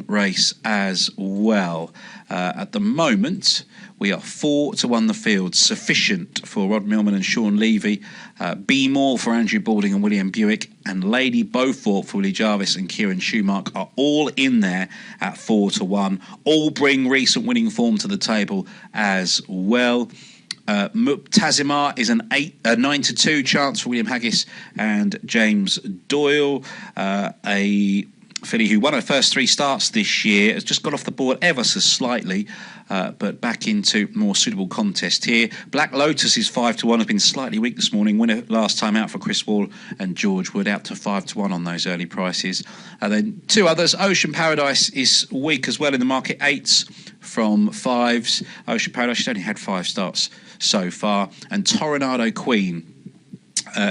race as well. At the moment, we are 4-1 the field. Sufficient for Rod Millman and Sean Levy. Be More for Andrew Balding and William Buick. And Lady Beaufort for Willie Jarvis and Kieran Schumacher are all in there at 4-1. All bring recent winning form to the table as well. Tazimar is a 9-2 chance for William Haggis and James Doyle. A filly who won her first 3 starts this year has just got off the board ever so slightly, but back into more suitable contest here. Black Lotus is 5-1, has been slightly weak this morning. Winner last time out for Chris Wall and George Wood, out to 5-1 on those early prices. And then 2 others. Ocean Paradise is weak as well in the market, 8s from 5s. Ocean Paradise, she's only had 5 starts so far. And Toronado Queen,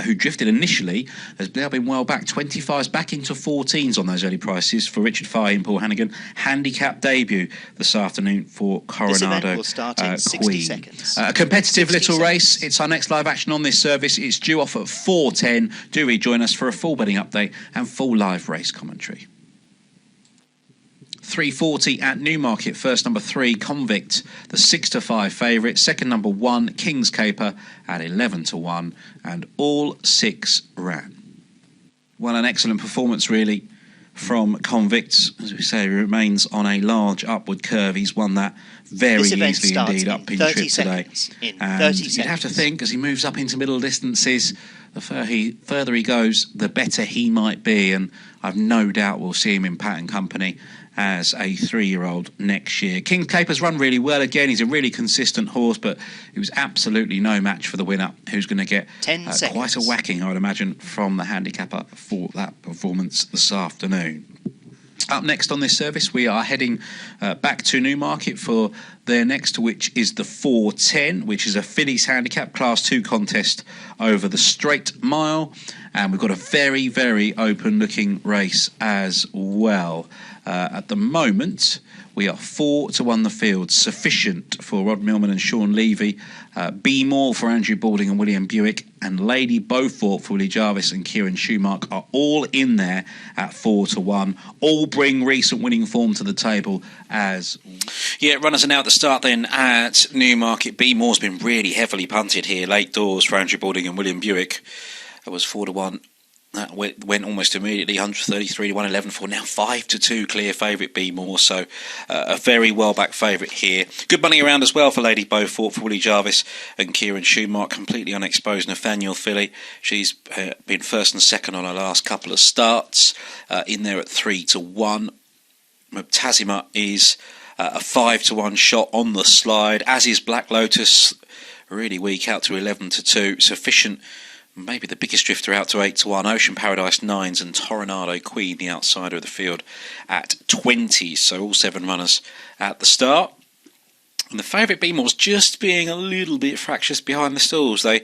who drifted initially, has now been well back. 25s back into 14s on those early prices for Richard Fahey and Paul Hannigan. Handicap debut this afternoon for Coronado will start in 60 Queen. seconds. A competitive little race. It's our next live action on this service. It's due off at 4:10. Do rejoin us for a full betting update and full live race commentary. 3:40 at Newmarket. First number 3, Convict, the 6-5 favourite. Second number 1, King's Caper at 11-1, and all 6 ran. Well, an excellent performance really from Convict. As we say, he remains on a large upward curve. He's won that very easily indeed up in trip today. And you'd have to think, as he moves up into middle distances, the further he goes, the better he might be. And I've no doubt we'll see him in Pat and Company as a 3-year-old next year. King's Caper's run really well again. He's a really consistent horse, but he was absolutely no match for the winner, who's going to get quite a whacking, I would imagine, from the handicapper for that performance this afternoon. Up next on this service, we are heading back to Newmarket for their next, which is the 4:10, which is a fillies handicap Class 2 contest over the straight mile. And we've got a very, very open-looking race as well. At the moment, we are 4-1 the field. Sufficient for Rod Millman and Sean Levy. Be More for Andrew Balding and William Buick. And Lady Beaufort for Willie Jarvis and Kieran Schumacher are all in there at 4-1. All bring recent winning form to the table as... Yeah, runners are now at the start then at Newmarket. Be More's been really heavily punted here. Late doors for Andrew Balding and William Buick. It was 4-1. That went almost immediately, 133 to 111-4. Now 5-2 clear favourite Be More, so a very well back favourite here. Good money around as well for Lady Beaufort, for Willie Jarvis and Kieran Schumacher, completely unexposed. Nathaniel filly, she's been first and second on her last couple of starts, in there at 3-1. Tazima is a 5-1 shot on the slide, as is Black Lotus, really weak, out to 11-2. Sufficient. Maybe the biggest drifter out to 8-1. Ocean Paradise 9s and Toronado Queen, the outsider of the field, at 20. So all 7 runners at the start. And the favourite Be More's just being a little bit fractious behind the stalls. They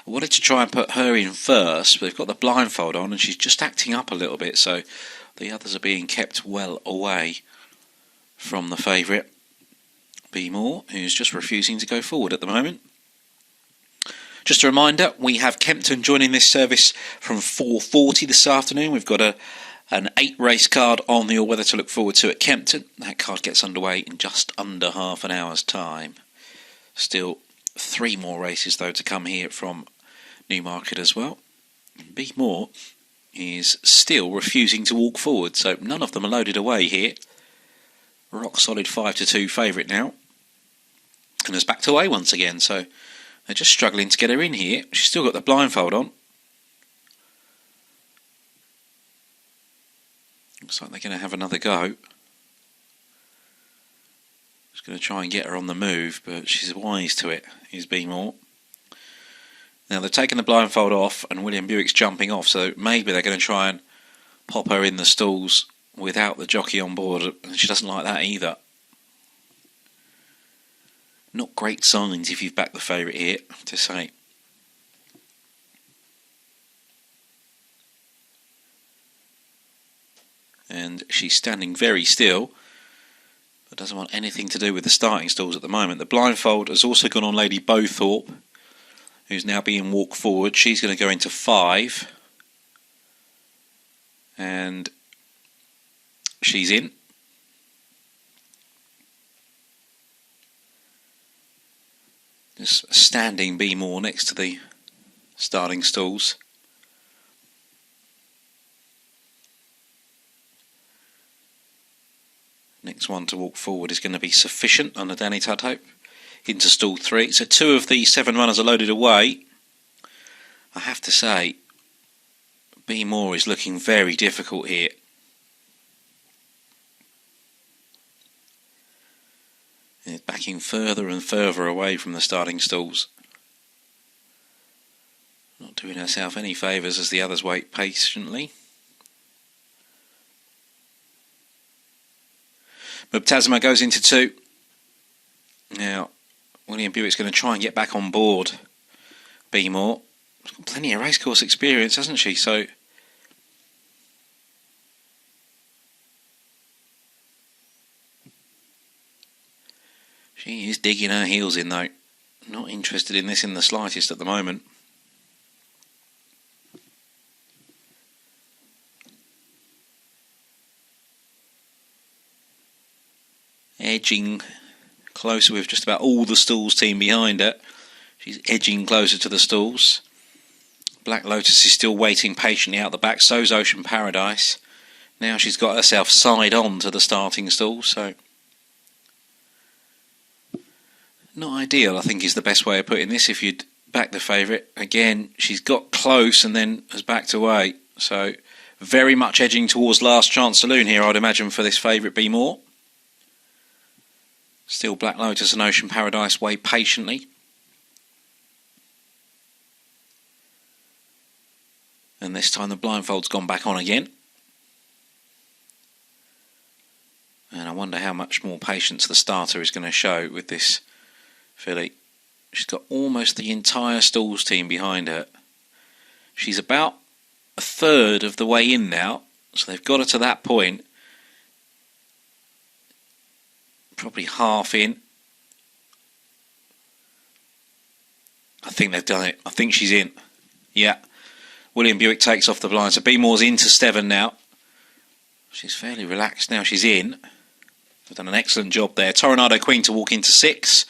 wanted to try and put her in first, but they've got the blindfold on and she's just acting up a little bit. So the others are being kept well away from the favourite Be More, who's just refusing to go forward at the moment. Just a reminder, we have Kempton joining this service from 4:40 this afternoon. We've got an 8-race card on the all-weather to look forward to at Kempton. That card gets underway in just under half an hour's time. Still 3 more races, though, to come here from Newmarket as well. Be More is still refusing to walk forward, so none of them are loaded away here. Rock solid 5-2 favourite now. And is backed away once again, so... they're just struggling to get her in here. She's still got the blindfold on. Looks like they're going to have another go. Just going to try and get her on the move, but she's wise to it, is Be More. Now they've taken the blindfold off and William Buick's jumping off, so maybe they're going to try and pop her in the stalls without the jockey on board, and she doesn't like that either. Not great signs if you've backed the favourite here, to say. And she's standing very still, but doesn't want anything to do with the starting stalls at the moment. The blindfold has also gone on Lady Beaufort, who's now being walked forward. She's going to go into 5. And she's in. Just standing Be More next to the starting stalls. Next one to walk forward is going to be Sufficient under Danny Tudhope into stall 3. So 2 of the 7 runners are loaded away. I have to say, Be More is looking very difficult here. It's backing further and further away from the starting stalls. Not doing herself any favours as the others wait patiently. Mubtazima goes into 2. Now, William Buick's going to try and get back on board Be More. She's got plenty of racecourse experience, hasn't she? So she is digging her heels in, though. Not interested in this in the slightest at the moment. Edging closer with just about all the stalls team behind her. She's edging closer to the stalls. Black Lotus is still waiting patiently out the back. So's Ocean Paradise. Now she's got herself side on to the starting stall, so not ideal, I think, is the best way of putting this. If you'd back the favourite, again, she's got close and then has backed away. So very much edging towards Last Chance Saloon here, I'd imagine, for this favourite Be More. Still Black Lotus and Ocean Paradise wait patiently. And this time the blindfold's gone back on again. And I wonder how much more patience the starter is going to show with this filly. She's got almost the entire stalls team behind her. She's about a third of the way in now, so they've got her to that point. Probably half in. I think they've done it. I think she's in. Yeah. William Buick takes off the blind. So Be More's into Steven now. She's fairly relaxed now. She's in. They've done an excellent job there. Tornado Queen to walk into 6.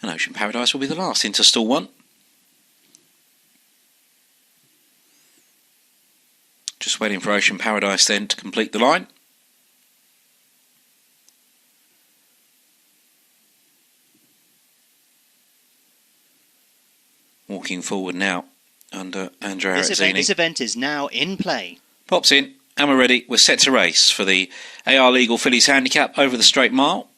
And Ocean Paradise will be the last into stall 1. Just waiting for Ocean Paradise then to complete the line. Walking forward now under Andrea Arazzini. This event is now in play. Pops in, and we're ready. We're set to race for the AR Legal Fillies Handicap over the straight mile.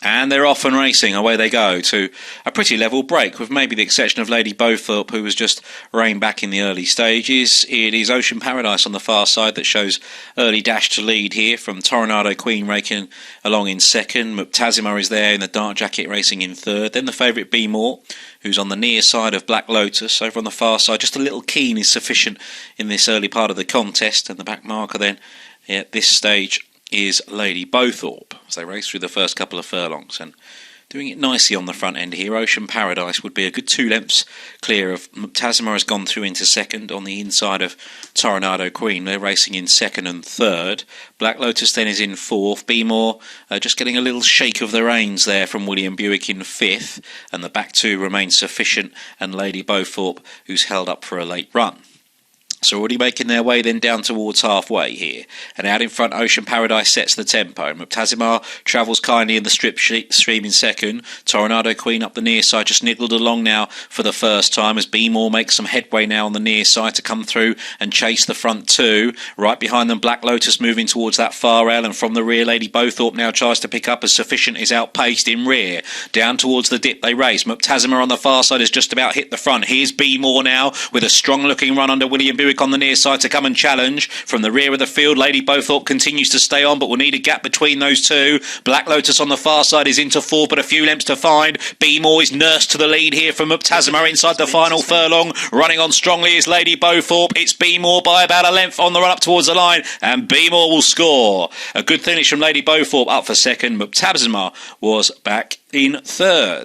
And they're off and racing. Away they go to a pretty level break, with maybe the exception of Lady Beauthorpe, who was just reined back in the early stages. It is Ocean Paradise on the far side that shows early dash to lead here, from Tornado Queen raking along in 2nd. Mubtazima is there in the dark jacket racing in 3rd. Then the favourite Be More, who's on the near side of Black Lotus. Over on the far side, just a little keen is sufficient in this early part of the contest. And the back marker then at this stage is Lady Beauthorpe, as they race through the first couple of furlongs, and doing it nicely on the front end here. Ocean Paradise would be a good 2 lengths clear of Mubtazima. Has gone through into 2nd on the inside of Tornado Queen. They're racing in 2nd and 3rd. Black Lotus then is in 4th. Be More just getting a little shake of the reins there from William Buick in 5th, and the back 2 remain Sufficient and Lady Beauthorpe, who's held up for a late run. So already making their way then down towards halfway here. And out in front, Ocean Paradise sets the tempo. Mubtazima travels kindly in the stream in 2nd. Tornado Queen up the near side, just niggled along now for the first time, as Be More makes some headway now on the near side to come through and chase the front 2. Right behind them, Black Lotus moving towards that far rail, and from the rear, Lady Beauthorpe now tries to pick up as Sufficient is outpaced in rear. Down towards the dip they race. Mubtazima on the far side has just about hit the front. Here's Be More now with a strong looking run under William Buick on the near side to come and challenge. From the rear of the field, Lady Beauthorpe continues to stay on, but will need a gap between those 2. Black Lotus on the far side is into 4, but a few lengths to find. Be More is nursed to the lead here from Mubtazima inside the final furlong. Running on strongly is Lady Beauthorpe. It's Be More by about a length on the run up towards the line, and Be More will score. A good finish from Lady Beauthorpe, up for 2nd. Mubtazima was back in 3rd.